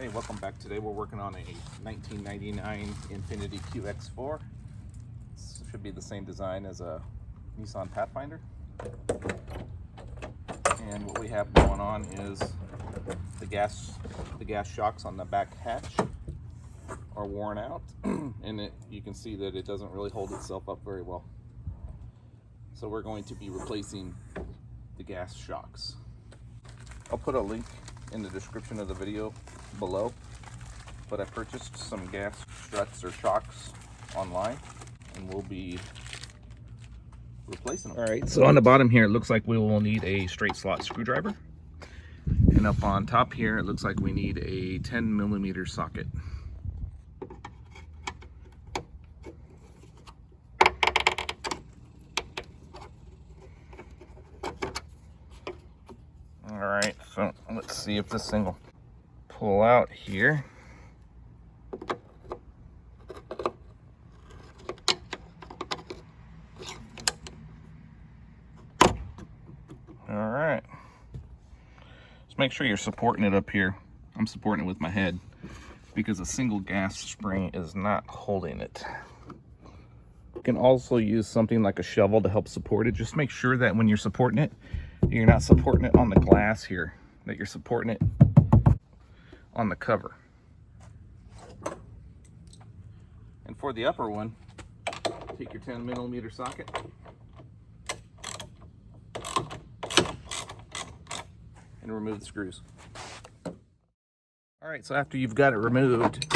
Hey, welcome back. Today we're working on a 1999 Infiniti QX4. This should be the same design as a Nissan Pathfinder. And what we have going on is the gas shocks on the back hatch are worn out, and you can see that it doesn't really hold itself up very well. So we're going to be replacing the gas shocks. I'll put a link in the description of the video below, but I purchased some gas struts or shocks online, and we'll be replacing them. All right, so on the bottom here, it looks like we will need a straight slot screwdriver, and up on top here, it looks like we need a 10mm socket. All right, so let's see if this thing will pull out here. All right, just make sure you're supporting it up here. I'm supporting it with my head because a single gas spring is not holding it. You can also use something like a shovel to help support it. Just make sure that when you're supporting it, you're not supporting it on the glass here, that you're supporting it on the cover. And for the upper one, take your 10mm socket and remove the screws. All right, so after you've got it removed,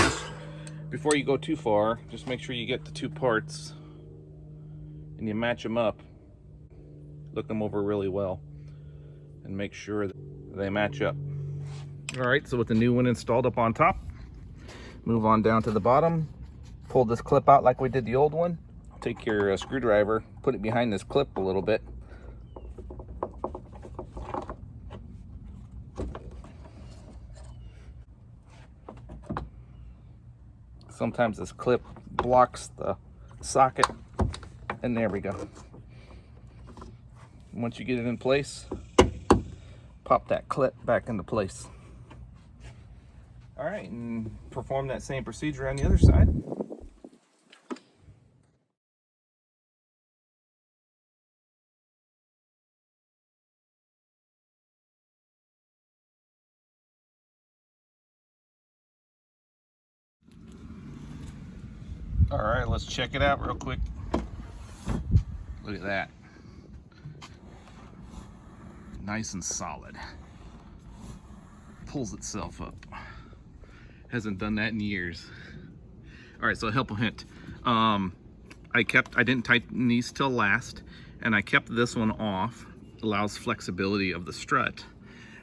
before you go too far, just make sure you get the two parts and you match them up. Look them over really well and make sure that they match up. All right, so with the new one installed up on top, move on down to the bottom, pull this clip out like we did the old one. Take your screwdriver, put it behind this clip a little bit. Sometimes this clip blocks the socket, and there we go. Once you get it in place, pop that clip back into place. All right, and perform that same procedure on the other side. All right, let's check it out real quick. Look at that. Nice and solid. Pulls itself up. Hasn't done that in years. All right, so a helpful hint. I didn't tighten these till last, and I kept this one off. Allows flexibility of the strut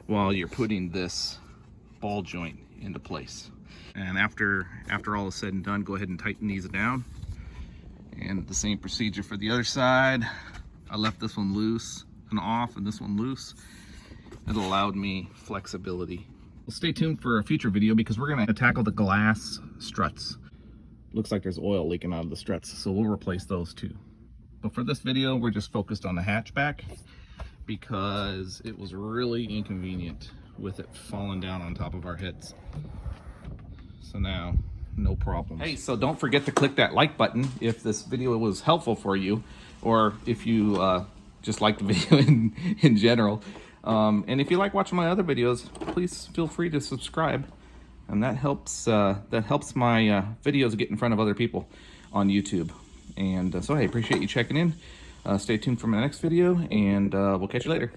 while you're putting this ball joint into place. And after all is said and done, go ahead and tighten these down. And the same procedure for the other side. I left this one loose and off, and this one loose. It allowed me flexibility. Well, stay tuned for a future video because we're gonna tackle the glass struts. Looks like there's oil leaking out of the struts, so we'll replace those too. But for this video, we're just focused on the hatchback because it was really inconvenient with it falling down on top of our heads. So now, no problems. Hey, so don't forget to click that like button if this video was helpful for you, or if you just like the video in general. And if you like watching my other videos, please feel free to subscribe. And that helps my videos get in front of other people on YouTube. And so I appreciate you checking in. Stay tuned for my next video, and we'll catch you later.